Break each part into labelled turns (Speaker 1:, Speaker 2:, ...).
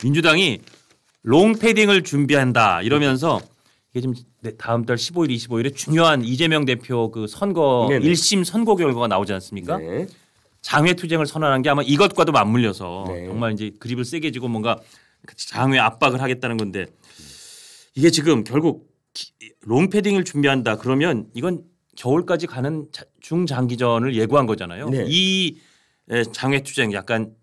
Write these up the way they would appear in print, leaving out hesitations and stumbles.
Speaker 1: 민주당이 롱패딩을 준비한다 이러면서 이게 지금 다음 달 15일, 25일에 중요한 이재명 대표 그 선거
Speaker 2: 네네.
Speaker 1: 1심 선고 결과가 나오지 않습니까?
Speaker 2: 네.
Speaker 1: 장외투쟁을 선언한 게 아마 이것과도 맞물려서
Speaker 2: 네.
Speaker 1: 정말 이제 그립을 세게 쥐고 뭔가 장외 압박을 하겠다는 건데 이게 지금 결국 롱패딩을 준비한다 그러면 이건 겨울까지 가는 중장기전을 예고한 거잖아요.
Speaker 2: 네.
Speaker 1: 이 장외투쟁 약간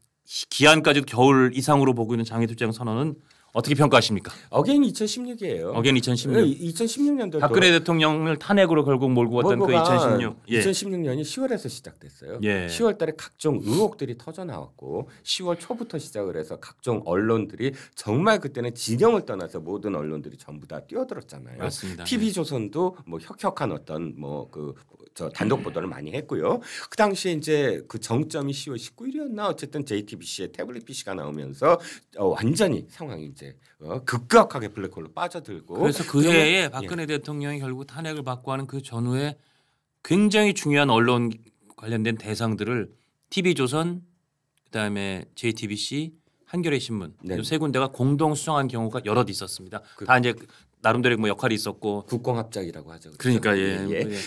Speaker 1: 기한까지도 겨울 이상으로 보고 있는 장외투쟁 선언은 어떻게 평가하십니까?
Speaker 2: 어게인 2016이에요.
Speaker 1: 어게인 2016.
Speaker 2: 2016년도
Speaker 1: 박근혜 대통령을 탄핵으로 결국 몰고 갔던 그 2016. 예.
Speaker 2: 2016년이 10월에서 시작됐어요.
Speaker 1: 예.
Speaker 2: 10월 달에 각종 의혹들이 터져 나왔고 10월 초부터 시작을 해서 각종 언론들이 정말 그때는 진영을 떠나서 모든 언론들이 전부 다 뛰어들었잖아요.
Speaker 1: 맞습니다.
Speaker 2: TV조선도 뭐 혁혁한 어떤 뭐 그 저 단독 보도를 많이 했고요. 그 당시에 이제 그 정점이 10월 19일이었나 어쨌든 JTBC의 태블릿 PC가 나오면서 완전히 상황이 이제 급격하게 블랙홀로 빠져들고
Speaker 1: 그래서 그 해에 박근혜 대통령이 결국 탄핵을 받고 하는 그 전후에 굉장히 중요한 언론 관련된 대상들을 TV조선 그다음에 JTBC 한겨레 신문
Speaker 2: 네.
Speaker 1: 세 군데가 공동 수상한 경우가 여럿 있었습니다. 다 이제 나름대로 뭐 역할이 있었고
Speaker 2: 국공합작이라고 하죠.
Speaker 1: 그러니까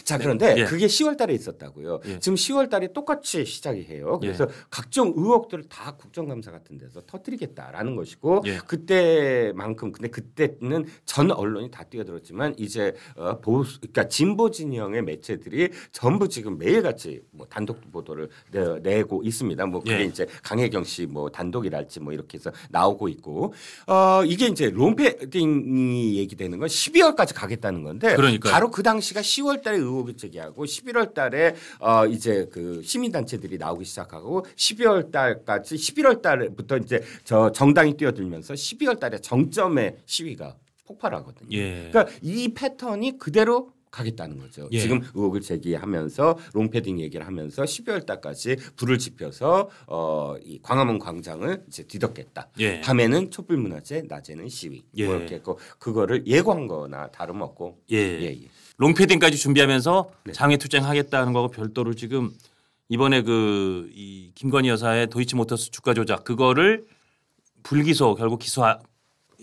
Speaker 2: 자 그런데
Speaker 1: 예.
Speaker 2: 그게 10월달에 있었다고요.
Speaker 1: 예.
Speaker 2: 지금 10월달에 똑같이 시작이 해요. 그래서 각종 의혹들을 다 국정감사 같은 데서 터뜨리겠다라는 것이고
Speaker 1: 예.
Speaker 2: 그때만큼 근데 그때는 전 언론이 다 뛰어들었지만 이제 보수 그러니까 진보 진영의 매체들이 전부 지금 매일같이 뭐 단독 보도를 내고 있습니다. 뭐 그게
Speaker 1: 예.
Speaker 2: 이제 강혜경 씨 뭐 단독이랄지 뭐 이렇게 해서 나오고 있고 이게 이제 롱패딩이 얘기되는 건 12월까지 가겠다는 건데
Speaker 1: 그러니까요.
Speaker 2: 바로 그 당시가 10월달에 의혹이 제기하고 11월달에 이제 그 시민단체들이 나오기 시작하고 12월달까지 11월달부터 이제 저 정당이 뛰어들면서 12월달에 정점의 시위가 폭발하거든요.
Speaker 1: 예.
Speaker 2: 그러니까 이 패턴이 그대로 가겠다는 거죠.
Speaker 1: 예.
Speaker 2: 지금 의혹을 제기하면서 롱패딩 얘기를 하면서 12월 달까지 불을 지펴서 이 광화문 광장을 이제 뒤덮겠다.
Speaker 1: 예.
Speaker 2: 밤에는 촛불 문화제, 낮에는 시위.
Speaker 1: 예.
Speaker 2: 뭐 이렇게 했고 그거를 예고한 거나 다름없고.
Speaker 1: 예. 롱패딩까지 준비하면서
Speaker 2: 네.
Speaker 1: 장외투쟁하겠다는 거하고 별도로 지금 이번에 그 이 김건희 여사의 도이치모터스 주가 조작 그거를 불기소 결국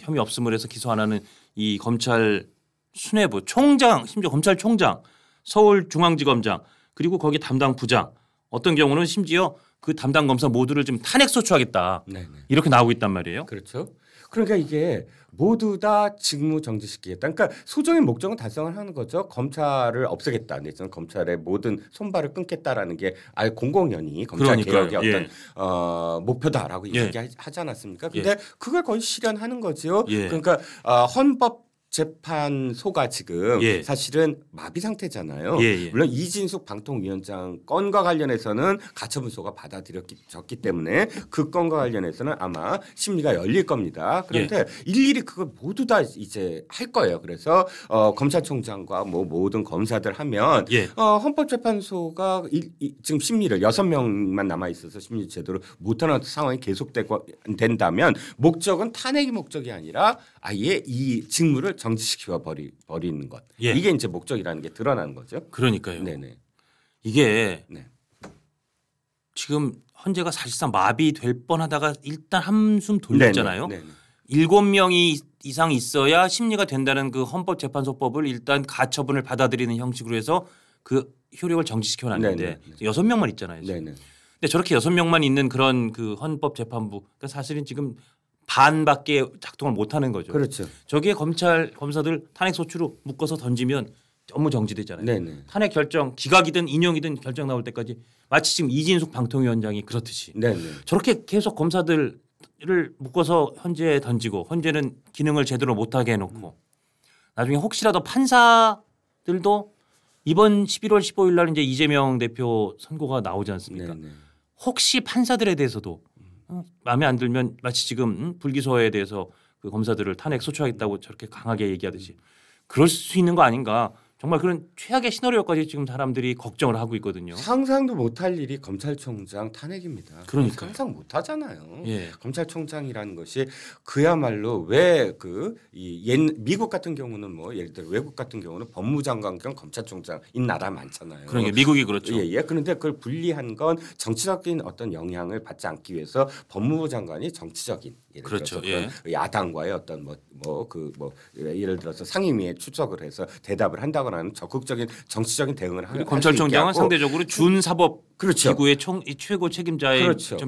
Speaker 1: 혐의 없음을 해서 기소 안 하는 이 검찰 수뇌부 총장 심지어 검찰총장 서울중앙지검장 그리고 거기 담당 부장 어떤 경우는 심지어 그 담당 검사 모두를 지금 탄핵 소추하겠다.
Speaker 2: 네네.
Speaker 1: 이렇게 나오고 있단 말이에요.
Speaker 2: 그렇죠. 그러니까 이게 모두 다 직무 정지시키겠다. 그러니까 소정의 목적은 달성을 하는 거죠. 검찰을 없애겠다. 내지는 검찰의 모든 손발을 끊겠다라는 게 공공연히 검찰 개혁의 어떤 목표다라고 얘기하지 않았습니까? 근데 그걸 거의 실현하는 거죠. 그러니까 헌법 재판소가 지금 사실은 마비 상태잖아요. 물론 이진숙 방통위원장 건과 관련해서는 가처분소가 받아들였기 때문에 그 건과 관련해서는 아마 심리가 열릴 겁니다. 그런데 일일이 그걸 모두 다 이제 할 거예요. 그래서 검찰총장과 뭐 모든 검사들 하면 헌법재판소가 지금 심리를 6명만 남아 있어서 심리 제대로 못하는 상황이 계속되고 된다면 목적은 탄핵이 목적이 아니라 아예 이 직무를 정지시켜 버리는 것. 이게 이제 목적이라는 게 드러나는 거죠.
Speaker 1: 그러니까요.
Speaker 2: 네네.
Speaker 1: 이게 지금 헌재가 사실상 마비될 뻔하다가 일단 한숨 돌렸잖아요. 7명이 이상 있어야 심리가 된다는 그 헌법재판소법을 일단 가처분을 받아들이는 형식으로 해서 그 효력을 정지시켜 놨는데 6명만 있잖아요. 지금. 근데 저렇게 6명만 있는 그런 그 헌법재판부 그러니까 사실은 지금 반밖에 작동을 못하는 거죠.
Speaker 2: 그렇죠.
Speaker 1: 저기에 검사들 탄핵 소추로 묶어서 던지면 업무 정지되잖아요. 탄핵 결정 기각이든 인용이든 결정 나올 때까지 마치 지금 이진숙 방통위원장이 그렇듯이 저렇게 계속 검사들을 묶어서 헌재에 던지고 헌재는 기능을 제대로 못하게 해놓고 나중에 혹시라도 판사들도 이번 11월 15일 날 이제 이재명 대표 선고가 나오지 않습니까? 혹시 판사들에 대해서도 마음에 안 들면 마치 지금 불기소에 대해서 그 검사들을 탄핵 소추하겠다고 저렇게 강하게 얘기하듯이 그럴 수 있는 거 아닌가. 정말 그런 최악의 시나리오까지 지금 사람들이 걱정을 하고 있거든요. 상상도
Speaker 2: 못할 일이 검찰총장 탄핵입니다.
Speaker 1: 그러니까
Speaker 2: 상상 못하잖아요. 검찰총장이라는 것이 그야말로 왜 미국 같은 경우는 뭐 예를 들어 외국 같은 경우는 법무장관 겸 검찰총장인 나라 많잖아요.
Speaker 1: 그러니까 미국이 그렇죠.
Speaker 2: 그런데 그걸 분리한 건 정치적인 어떤 영향을 받지 않기 위해서 법무부 장관이 정치적인
Speaker 1: 그렇죠.
Speaker 2: 야당과의 어떤 예를 들어서 상임위에 출석을 해서 대답을 한다거나 하는 적극적인 정치적인 대응을 하는
Speaker 1: 검찰총장은 상대적으로 준사법
Speaker 2: 그렇죠.
Speaker 1: 기구의 최고 책임자의
Speaker 2: 그렇죠.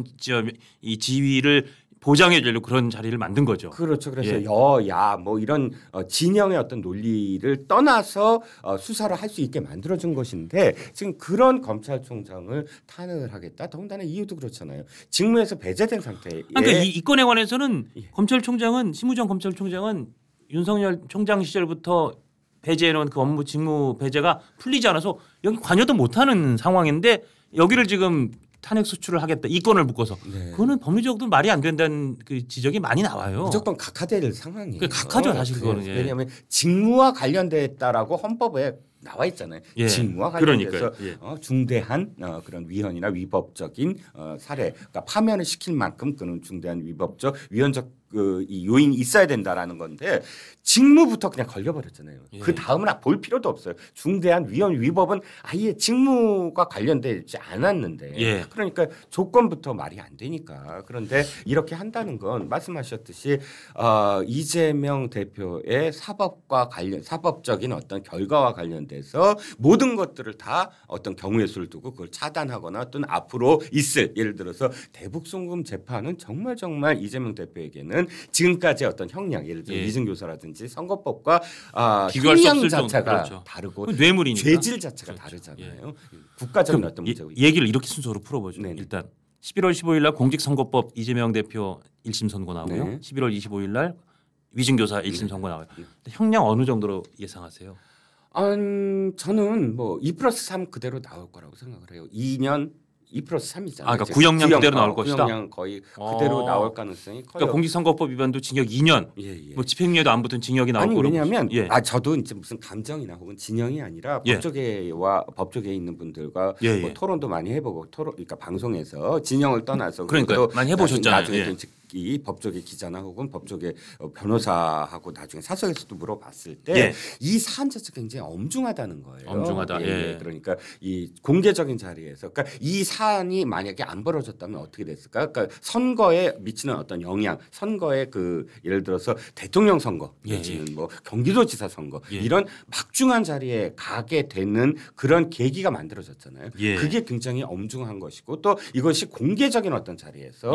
Speaker 1: 이 지위를 보장해 주려고 그런 자리를 만든 거죠.
Speaker 2: 그렇죠. 그래서 여야 뭐 이런 진영의 어떤 논리를 떠나서 수사를 할 수 있게 만들어준 것인데 지금 그런 검찰총장을 탄핵을 하겠다. 더군다나 이유도 그렇잖아요. 직무에서 배제된 상태에.
Speaker 1: 그러니까 이 건에 관해서는 검찰총장은 심우정 검찰총장은 윤석열 총장 시절부터 배제해놓은 그 업무 직무 배제가 풀리지 않아서 여기 관여도 못하는 상황인데 여기를 지금 탄핵 소추를 하겠다. 이 건을 묶어서. 그거는 법리적으로 말이 안 된다는 그 지적이 많이 나와요.
Speaker 2: 무조건 각하될 상황이에요.
Speaker 1: 각하죠 사실 그거는.
Speaker 2: 왜냐하면 직무와 관련됐다라고 헌법에 나와 있잖아요. 직무와 관련돼서 중대한 그런 위헌이나 위법적인 사례, 그러니까 파면을 시킬 만큼 그런 중대한 위법적 위헌적 이 요인이 있어야 된다라는 건데 직무부터 그냥 걸려버렸잖아요. 그 다음은 볼 필요도 없어요. 중대한 위헌 위법은 아예 직무가 관련되지 않았는데 그러니까 조건부터 말이 안 되니까. 그런데 이렇게 한다는 건 말씀하셨듯이 이재명 대표의 사법적인 어떤 결과와 관련돼서 모든 것들을 다 어떤 경우의 수를 두고 그걸 차단하거나 또는 앞으로 있을 예를 들어서 대북송금 재판은 정말 이재명 대표에게는 지금까지 어떤 형량 예를 들어 이중교사라든지 선거법과 형량 자체가 다르고
Speaker 1: 뇌물이니까
Speaker 2: 죄질 자체가 다르잖아요. 국가적인 어떤 문제고
Speaker 1: 얘기를 이렇게 순서로 풀어보죠. 일단 11월 15일 날 공직선거법 이재명 대표 1심 선고 나오고요. 11월 25일 날 위증교사 1심 선고 나와요. 형량 어느 정도로 예상하세요?
Speaker 2: 저는 뭐 2+3 그대로 나올 거라고 생각을 해요. 2년 2+3이잖아요.
Speaker 1: 그러니까 구형량 그대로 나올 것이다.
Speaker 2: 구형량 거의 그대로 나올 가능성이 커요.
Speaker 1: 그러니까 공직선거법 위반도 징역 2년, 뭐 집행유예도 안 붙은 징역이 나올 거라고.
Speaker 2: 왜냐하면 저도 이제 무슨 감정이나 혹은 진영이 아니라 법조계에 있는 분들과 뭐 토론도 많이 해보고 그러니까 방송에서 진영을 떠나서
Speaker 1: 그러니까 많이 해보셨잖아요.
Speaker 2: 나중에 이 법조계 기자나 혹은 법조계 변호사하고 나중에 사석에서도 물어봤을 때 이 사안 자체가 굉장히 엄중하다는 거예요.
Speaker 1: 엄중하다.
Speaker 2: 그러니까 이 공개적인 자리에서 그러니까 이 사안이 만약에 안 벌어졌다면 어떻게 됐을까? 그러니까 선거에 미치는 어떤 영향, 선거에 그 예를 들어서 대통령 선거, 내지는 뭐 경기도지사 선거 이런 막중한 자리에 가게 되는 그런 계기가 만들어졌잖아요. 그게 굉장히 엄중한 것이고 또 이것이 공개적인 어떤 자리에서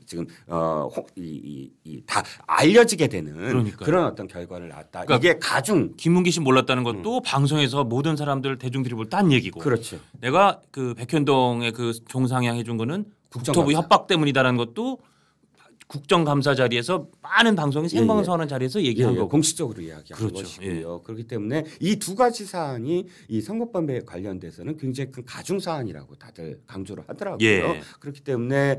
Speaker 2: 지금 다 알려지게 되는 그런 어떤 결과를 낳았다. 그러니까 이게 가중.
Speaker 1: 김문기 씨 몰랐다는 것도 방송에서 모든 사람들 대중들이 볼 딴 얘기고.
Speaker 2: 그렇죠.
Speaker 1: 내가 그 백현동에 그 종상향 해준 거는 국토부 협박 때문이다라는 것도 국정감사 자리에서 많은 방송이 생방송하는 자리에서 얘기한 거고
Speaker 2: 공식적으로 이야기한 것이고요. 그렇기 때문에 이 두 가지 사안이 이 선거법에 관련돼서는 굉장히 큰 가중 사안이라고 다들 강조를 하더라고요. 그렇기 때문에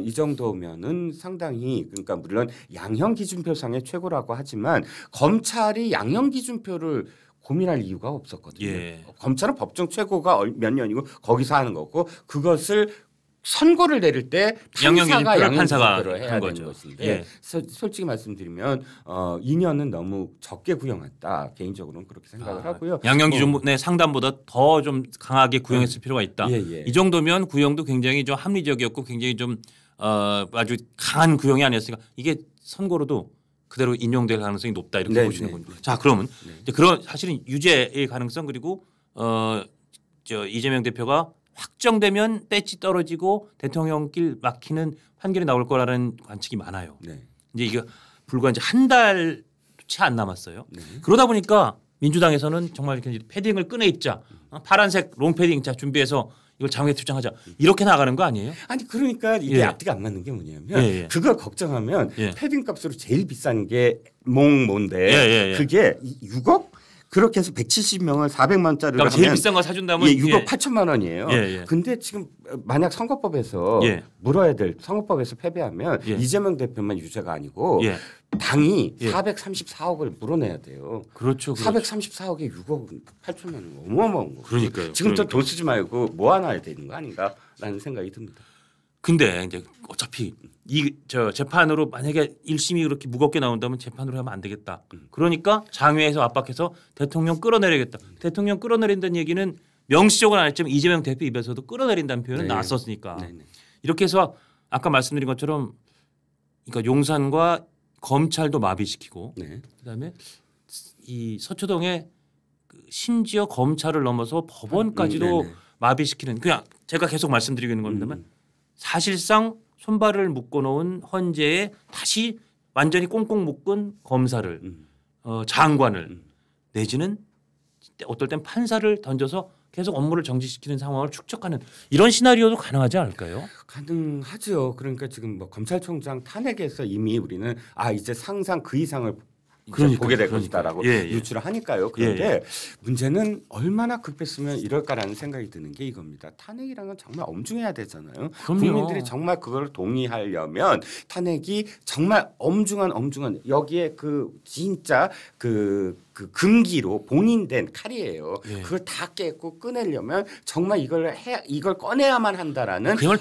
Speaker 2: 이 정도면은 상당히 그러니까 물론 양형 기준표상의 최고라고 하지만 검찰이 양형 기준표를 고민할 이유가 없었거든요. 검찰은 법정 최고가 몇 년이고 거기서 하는 거고 그것을 선고를 내릴 때 판사가 양형기준표를 해야 되는 것인데 솔직히 말씀드리면 2년은 너무 적게 구형했다. 개인적으로는 그렇게 생각을 하고요.
Speaker 1: 양형기준의 상담보다 더 좀 강하게 구형했을 필요가 있다. 이 정도면 구형도 굉장히 좀 합리적이었고 굉장히 좀 아주 강한 구형이 아니었으니까 이게 선고로도 그대로 인용될 가능성이 높다 이렇게 보시는군요. 자 그러면 이제 그런 사실은 유죄의 가능성 그리고 이재명 대표가 확정되면 배지 떨어지고 대통령길 막히는 판결이 나올 거라는 관측이 많아요. 이제 이게 불과 이제 한 달 채 안 남았어요. 그러다 보니까 민주당에서는 정말 이렇게 패딩을 꺼내 입자, 파란색 롱 패딩 자 준비해서 이걸 장외 투쟁하자 이렇게 나가는 거 아니에요?
Speaker 2: 아니 그러니까 이게 앞뒤가 안 맞는 게 뭐냐면 그걸 걱정하면 패딩 값으로 제일 비싼 게 뭔데 그게 6억? 그렇게 해서 170명을 400만 원짜리로 하면
Speaker 1: 제일 비싼 거 사준다면
Speaker 2: 6억 8천만 원이에요. 근데 지금 만약 선거법에서 물어야 될 선거법에서 패배하면 이재명 대표만 유죄가 아니고 당이 434억을 물어내야 돼요.
Speaker 1: 그렇죠.
Speaker 2: 434억에 6억 8천만 원 어마어마한 거.
Speaker 1: 그러니까요.
Speaker 2: 지금부터 돈 쓰지 말고 모아놔야 되는 거 아닌가라는 생각이 듭니다.
Speaker 1: 근데 이제 어차피 재판으로 만약에 1심이 그렇게 무겁게 나온다면 재판으로 하면 안 되겠다. 그러니까 장외에서 압박해서 대통령 끌어내리겠다. 대통령 끌어내린다는 얘기는 명시적으로 안 했지만 이재명 대표 입에서도 끌어내린다는 표현은 나왔었으니까. 이렇게 해서 아까 말씀드린 것처럼 그러니까 용산과 검찰도 마비시키고 네. 그다음에 이 서초동에 심지어 검찰을 넘어서 법원까지도 마비시키는 그냥 제가 계속 말씀드리고 있는 겁니다만 사실상 손발을 묶어놓은 헌재에 다시 완전히 꽁꽁 묶은 검사를 장관을 내지는 어떨 땐 판사를 던져서 계속 업무를 정지시키는 상황을 축적하는 이런 시나리오도 가능하지 않을까요?
Speaker 2: 가능하죠. 그러니까 지금 뭐 검찰총장 탄핵에서 이미 우리는 이제 상상 그 이상을 보게 될 것이다라고 유추를 하니까요. 그런데 문제는 얼마나 급했으면 이럴까라는 생각이 드는 게 이겁니다. 탄핵이라는 건 정말 엄중해야 되잖아요. 그럼요. 국민들이 정말 그걸 동의하려면 탄핵이 정말 엄중한 여기에 진짜 금기로 봉인된 칼이에요. 그걸 다 깨고 꺼내려면 정말 이걸 꺼내야만 한다라는
Speaker 1: 그걸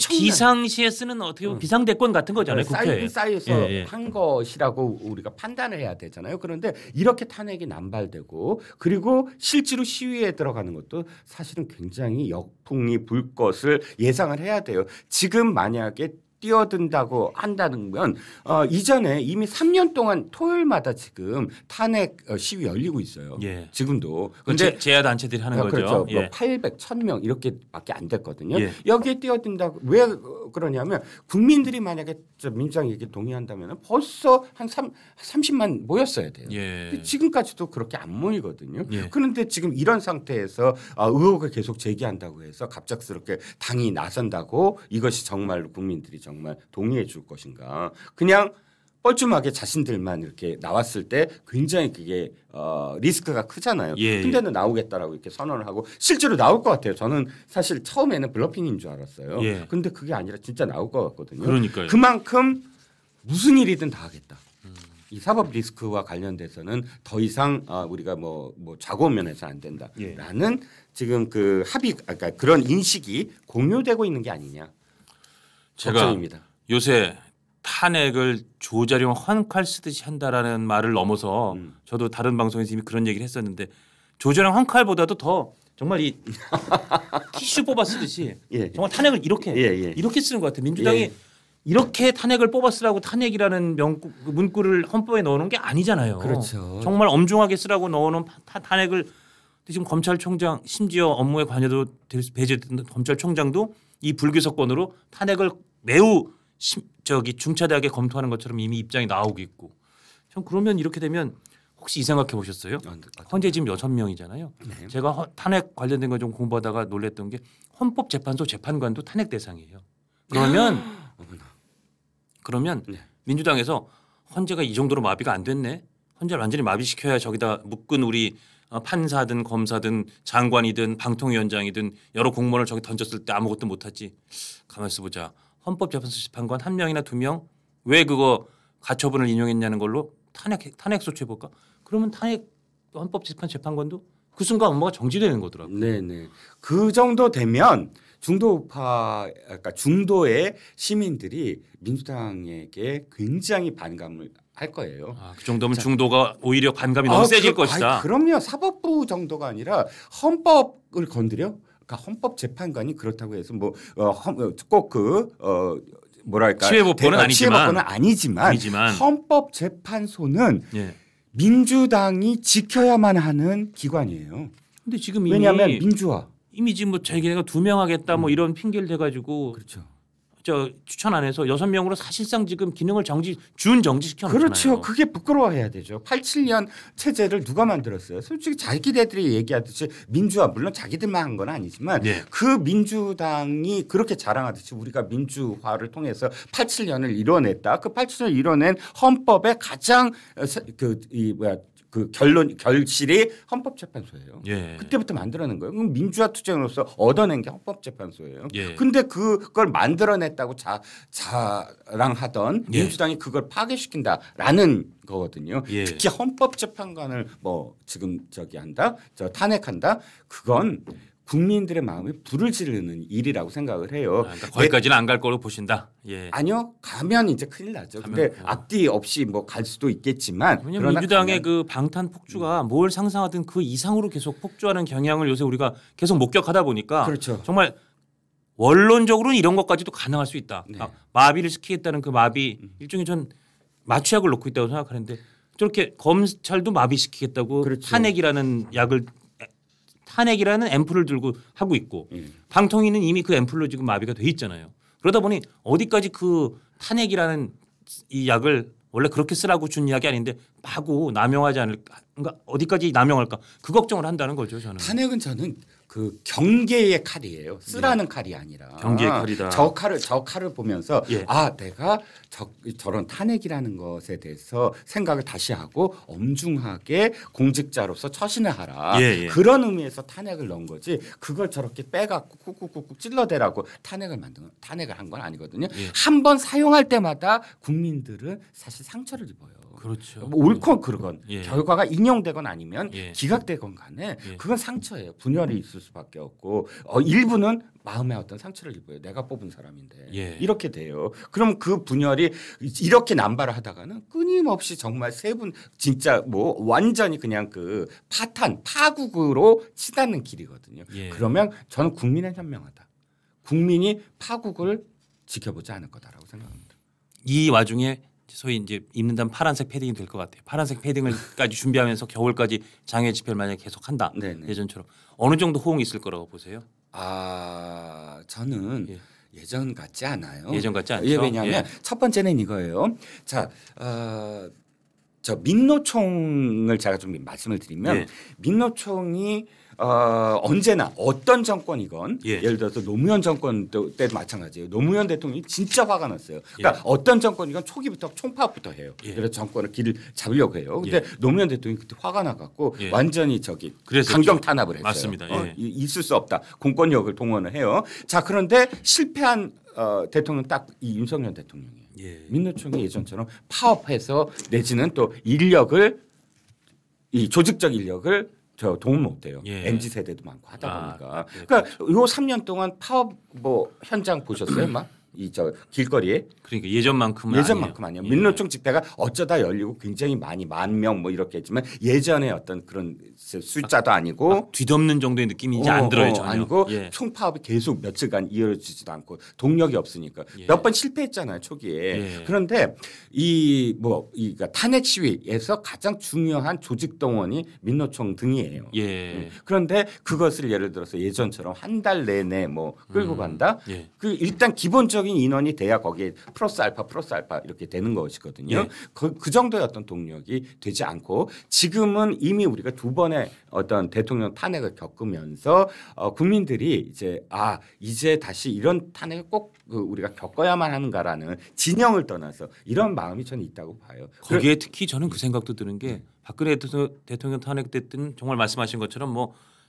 Speaker 1: 비상시에 쓰는 어떻게 보면 비상대권 같은 거잖아요. 국회에.
Speaker 2: 쌓여서 한 것이라고 우리가 판단을 해야 되잖아요. 그런데 이렇게 탄핵이 남발되고 그리고 실제로 시위에 들어가는 것도 사실은 굉장히 역풍이 불 것을 예상을 해야 돼요. 지금 만약에 뛰어든다고 한다는 건 이전에 이미 3년 동안 토요일마다 지금 탄핵 시위 열리고 있어요. 지금도.
Speaker 1: 근데 제야 단체들이 하는 거죠.
Speaker 2: 그렇죠. 800, 1000명 이렇게밖에 안 됐거든요. 여기에 뛰어든다고 왜 그러냐면 국민들이 만약에 민주당 얘기 동의한다면 벌써 한 30만 모였어야 돼요. 근데 지금까지도 그렇게 안 모이거든요. 그런데 지금 이런 상태에서 의혹을 계속 제기한다고 해서 갑작스럽게 당이 나선다고 이것이 정말로 국민들이 정말 동의해 줄 것인가. 그냥 뻘쭘하게 자신들만 이렇게 나왔을 때 굉장히 그게 리스크가 크잖아요. 근데는 나오겠다라고 이렇게 선언을 하고 실제로 나올 것 같아요. 저는 사실 처음에는 블러핑인 줄 알았어요. 그런데 그게 아니라 진짜 나올 것 같거든요.
Speaker 1: 그러니까요.
Speaker 2: 그만큼 무슨 일이든 다 하겠다. 이 사법 리스크와 관련돼서는 더 이상 우리가 뭐 좌고면해서 안 된다라는 지금 그 그러니까 그런 인식이 공유되고 있는 게 아니냐.
Speaker 1: 제가
Speaker 2: 걱정입니다.
Speaker 1: 요새 탄핵을 조자룡 헌칼 쓰듯이 한다라는 말을 넘어서 저도 다른 방송에서 이미 그런 얘기를 했었는데 조자룡 헌칼보다도 더 정말 이 티슈 뽑아 쓰듯이 정말 탄핵을 이렇게 쓰는 것 같아요. 민주당이 이렇게 탄핵을 뽑아 쓰라고 탄핵이라는 문구를 헌법에 넣어놓은 게 아니잖아요.
Speaker 2: 그렇죠.
Speaker 1: 정말 엄중하게 쓰라고 넣어놓은 탄핵을 지금 검찰총장 심지어 업무에 관여도 배제된 검찰총장도 이 불규석권으로 탄핵을 매우 중차대하게 검토하는 것처럼 이미 입장이 나오고 있고. 전 그러면 이렇게 되면 혹시 이 생각해 보셨어요? 헌재 지금 6명이잖아요. 제가 탄핵 관련된 거 좀 공부하다가 놀랬던 게 헌법재판소 재판관도 탄핵 대상이에요. 그러면 민주당에서 헌재가 이 정도로 마비가 안 됐네. 헌재를 완전히 마비시켜야 저기다 묶은 우리 판사든 검사든 장관이든 방통위원장이든 여러 공무원을 저기 던졌을 때 아무것도 못하지. 가만히 있어보자. 헌법재판소 재판관 1명이나 2명 왜 그거 가처분을 인용했냐는 걸로 탄핵 소추해볼까? 그러면 헌법재판관도 그 순간 업무가 정지되는 거더라고요.
Speaker 2: 네네. 그 정도 되면 그러니까 중도의 시민들이 민주당에게 굉장히 반감을 할 거예요.
Speaker 1: 그 정도면 중도가 오히려 반감이 너무 세질 것이다.
Speaker 2: 그럼요. 사법부 정도가 아니라 헌법을 건드려? 그러니까 헌법재판관이 그렇다고 해서 뭐랄까
Speaker 1: 치외법권은
Speaker 2: 아니지만 헌법재판소는 민주당이 지켜야만 하는 기관이에요.
Speaker 1: 근데 지금
Speaker 2: 왜냐하면 민주화.
Speaker 1: 이미 지금 자기네가 2명 하겠다 이런 핑계를 대가지고
Speaker 2: 그렇죠.
Speaker 1: 추천 안 해서 6명으로 사실상 지금 기능을 정지시켜 놓잖아요.
Speaker 2: 그렇죠. 그게 부끄러워해야 되죠. 87년 체제를 누가 만들었어요? 솔직히 자기네들이 얘기하듯이 민주화 물론 자기들만 한 건 아니지만 그 민주당이 그렇게 자랑하듯이 우리가 민주화를 통해서 87년을 이뤄냈다. 그 87년을 이뤄낸 헌법의 가장 결실이 헌법재판소예요. 그때부터 만들어낸 거예요. 그럼 민주화 투쟁으로서 얻어낸 게 헌법재판소예요. 근데 그걸 만들어냈다고 자랑하던 민주당이 그걸 파괴시킨다라는 거거든요. 특히 헌법재판관을 지금 탄핵한다. 그건 국민들의 마음에 불을 지르는 일이라고 생각을 해요.
Speaker 1: 그러니까 거기까지는 안 갈 거로 보신다.
Speaker 2: 아니요. 가면 이제 큰일 나죠. 근데 앞뒤 없이 갈 수도 있겠지만
Speaker 1: 왜냐하면 민주당의 그 방탄 폭주가 뭘 상상하든 그 이상으로 계속 폭주하는 경향을 요새 우리가 계속 목격하다 보니까
Speaker 2: 그렇죠.
Speaker 1: 정말 원론적으로는 이런 것까지도 가능할 수 있다.
Speaker 2: 네.
Speaker 1: 마비를 시키겠다는 그 마비 일종의 전 마취약을 놓고 있다고 생각하는데 저렇게 검찰도 마비시키겠다고 그렇죠. 탄핵이라는 앰플을 들고 하고 있고 방통위는 이미 그 앰플로 지금 마비가 돼 있잖아요. 그러다 보니 어디까지 그 탄핵이라는 이 약을 원래 그렇게 쓰라고 준 약이 아닌데 마구 남용하지 않을까? 그러니까 어디까지 남용할까? 그 걱정을 한다는 거죠. 저는.
Speaker 2: 탄핵은 저는 그 경계의 칼이에요. 쓰라는 칼이 아니라.
Speaker 1: 경계의 칼이다.
Speaker 2: 저 칼을 보면서 내가 저런 탄핵이라는 것에 대해서 생각을 다시 하고 엄중하게 공직자로서 처신을 하라. 그런 의미에서 탄핵을 넣은 거지. 그걸 저렇게 빼갖고 꾹꾹꾹꾹 찔러대라고 탄핵을 한 건 아니거든요. 한 번 사용할 때마다 국민들은 사실 상처를 입어요.
Speaker 1: 그렇죠.
Speaker 2: 옳건 그르건 결과가 인용되건 아니면 기각되건 간에 그건 상처예요. 분열이 있을 수밖에 없고 일부는 마음에 어떤 상처를 입어요. 내가 뽑은 사람인데 이렇게 돼요. 그럼 그 분열이 이렇게 남발을 하다가는 끊임없이 정말 세 분 진짜 뭐 완전히 그냥 그 파국으로 치닫는 길이거든요. 그러면 저는 국민은 현명하다. 국민이 파국을 지켜보지 않을 거다라고 생각합니다.
Speaker 1: 이 와중에 소위 이제 입는다면 파란색 패딩이 될 것 같아요. 파란색 패딩을까지 준비하면서 겨울까지 장외 집회를 만약에 계속한다. 예전처럼 어느 정도 호응이 있을 거라고 보세요?
Speaker 2: 저는 예전 같지 않아요.
Speaker 1: 예전 같지 않죠.
Speaker 2: 왜냐하면 첫 번째는 이거예요. 자, 저 민노총을 제가 좀 말씀을 드리면 민노총이 언제나 어떤 정권이건 예를 들어서 노무현 정권 때도 마찬가지예요. 노무현 대통령이 진짜 화가 났어요. 그러니까 어떤 정권이건 초기부터 총파업부터 해요. 그래서 정권을 길을 잡으려고 해요. 근데 노무현 대통령이 그때 화가 나갖고 완전히 강경 탄압을 했어요.
Speaker 1: 맞습니다.
Speaker 2: 있을 수 없다. 공권력을 동원을 해요. 자, 그런데 실패한 대통령 딱 이 윤석열 대통령이에요. 민노총이 예전처럼 파업해서 내지는 또 이 조직적 인력을 도움 못 돼요. MZ 세대도 많고 하다 보니까. 그러니까 요 3년 동안 파업 현장 보셨어요, 길거리에?
Speaker 1: 그러니까 예전만큼
Speaker 2: 아니에요. 민노총 집회가 어쩌다 열리고 굉장히 많이 10,000명 이렇게 했지만 예전에 어떤 그런 숫자도 아니고
Speaker 1: 뒤덮는 정도의 느낌이 이제 안 들어요. 전혀.
Speaker 2: 아니고 총파업이 계속 며칠간 이어지지도 않고 동력이 없으니까 몇 번 실패했잖아요, 초기에. 그런데 그러니까 탄핵 시위에서 가장 중요한 조직 동원이 민노총 등이에요. 그런데 그것을 예를 들어서 예전처럼 한 달 내내 끌고 간다. 그 일단 기본적인 인원이 돼야 거기에 플러스 알파 이렇게 되는 것이거든요. 그 정도의 어떤 동력이 되지 않고 지금은 이미 우리가 두 번의 어떤 대통령 탄핵을 겪으면서 국민들이 이제 다시 이런 탄핵을 꼭 우리가 겪어야만 하는가라는 진영을 떠나서 이런 마음이 저는 있다고 봐요.
Speaker 1: 거기에 특히 저는 그 생각도 드는 게 박근혜 대통령 탄핵 때는 정말 말씀하신 것처럼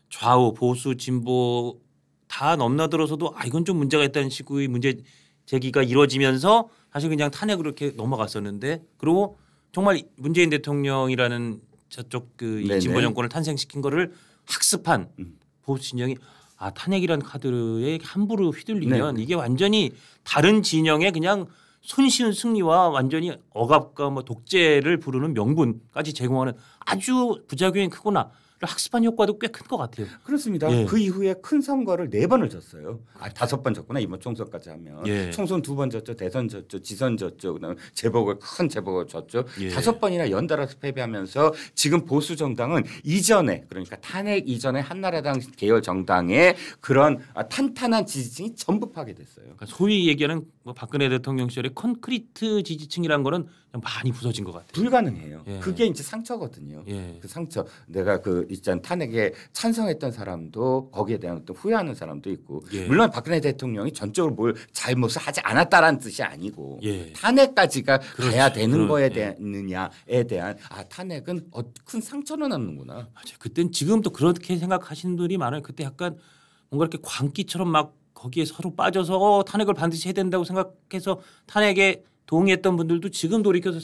Speaker 1: 좌우 보수 진보 다 넘나들어서도 이건 좀 문제가 있다는 식의 문제 제기가 이루어지면서 사실 그냥 탄핵으로 이렇게 넘어갔었는데 그리고 정말 문재인 대통령이라는 저쪽 이 진보 정권을 탄생시킨 거를 학습한 보수 진영이 탄핵이라는 카드에 함부로 휘둘리면 이게 완전히 다른 진영의 그냥 손쉬운 승리와 완전히 억압과 독재를 부르는 명분까지 제공하는 아주 부작용이 크구나. 학습한 효과도 꽤 큰 것 같아요.
Speaker 2: 그렇습니다. 그 이후에 큰 선거를 4번을 졌어요. 5번 졌구나. 이번 총선까지 하면. 총선 2번 졌죠. 대선 졌죠. 지선 졌죠. 그다음에 큰 재보궐 졌죠. 5번이나 연달아서 패배하면서 지금 보수 정당은 이전에 그러니까 탄핵 이전에 한나라당 계열 정당의 그런 탄탄한 지지층이 전부 파괴됐어요.
Speaker 1: 그러니까 소위 얘기하는 박근혜 대통령 시절의 콘크리트 지지층이라는 거는 많이 부서진 것 같아요.
Speaker 2: 불가능해요. 그게 이제 상처거든요. 그 상처. 내가 있잖아 탄핵에 찬성했던 사람도 거기에 대한 어떤 후회하는 사람도 있고 물론 박근혜 대통령이 전적으로 뭘 잘못을 하지 않았다라는 뜻이 아니고 탄핵까지가 가야 되는 거에 대느냐에 대한 탄핵은 큰 상처를 남는구나.
Speaker 1: 맞아요. 그땐 지금도 그렇게 생각하시는 분들이 많아요. 그때 약간 뭔가 이렇게 광기처럼 막 거기에 서로 빠져서 탄핵을 반드시 해야 된다고 생각해서 탄핵에 동의했던 분들도 지금 돌이켜서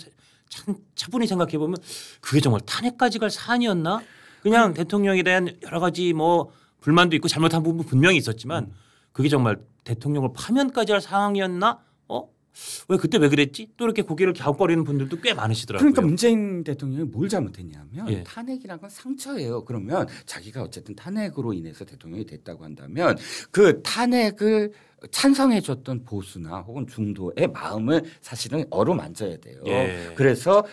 Speaker 1: 차분히 생각해 보면 그게 정말 탄핵까지 갈 사안이었나? 그냥 대통령에 대한 여러 가지 불만도 있고 잘못한 부분 분명히 있었지만 그게 정말 대통령을 파면까지 할 상황이었나? 왜 그때 왜 그랬지? 또 이렇게 고개를 갸웃거리는 분들도 꽤 많으시더라고요.
Speaker 2: 그러니까 문재인 대통령이 뭘 잘못했냐면 탄핵이란 건 상처예요. 그러면 자기가 어쨌든 탄핵으로 인해서 대통령이 됐다고 한다면 그 탄핵을 찬성해줬던 보수나 혹은 중도의 마음을 사실은 어루만져야 돼요.
Speaker 1: 예.
Speaker 2: 그래서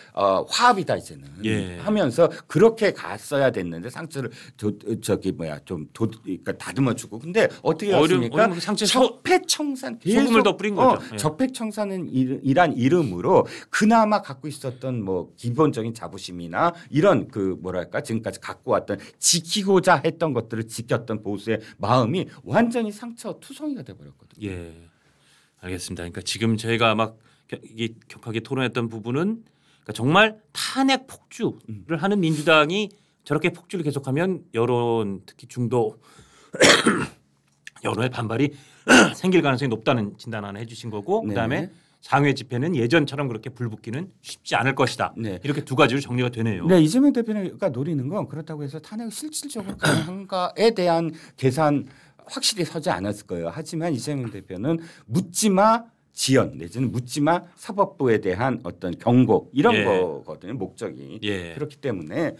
Speaker 2: 화합이다 이제는
Speaker 1: 예.
Speaker 2: 하면서 그렇게 갔어야 됐는데 상처를 그러니까 다듬어주고 근데 어떻게 했습니까? 적폐청산
Speaker 1: 소금을 더 뿌린 거죠. 예.
Speaker 2: 적폐청산은 이란 이름으로 그나마 갖고 있었던 뭐 기본적인 자부심이나 이런 그 뭐랄까 지금까지 갖고 왔던 지키고자 했던 것들을 지켰던 보수의 마음이 완전히 상처투성이가 돼버렸거든요.
Speaker 1: 예, 알겠습니다. 그러니까 지금 저희가 막 격하게 토론했던 부분은 그러니까 정말 탄핵 폭주를 하는 민주당이 저렇게 폭주를 계속하면 여론 특히 중도 여론의 반발이 생길 가능성이 높다는 진단 하나 해주신 거고
Speaker 2: 네.
Speaker 1: 그다음에 상회 집회는 예전처럼 그렇게 불붙기는 쉽지 않을 것이다.
Speaker 2: 네.
Speaker 1: 이렇게 두 가지로 정리가 되네요.
Speaker 2: 네, 이재명 대표가 노리는 건 그렇다고 해서 탄핵 실질적으로 가능한가에 대한 계산 확실히 서지 않았을 거예요. 하지만 이재명 대표는 묻지마 지연 내지는 묻지마 사법부에 대한 어떤 경고 이런
Speaker 1: 예.
Speaker 2: 거거든요. 목적이
Speaker 1: 예.
Speaker 2: 그렇기 때문에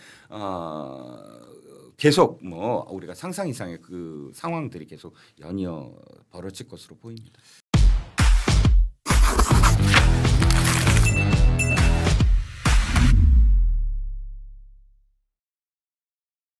Speaker 2: 계속 뭐 우리가 상상 이상의 그 상황들이 계속 연이어 벌어질 것으로 보입니다.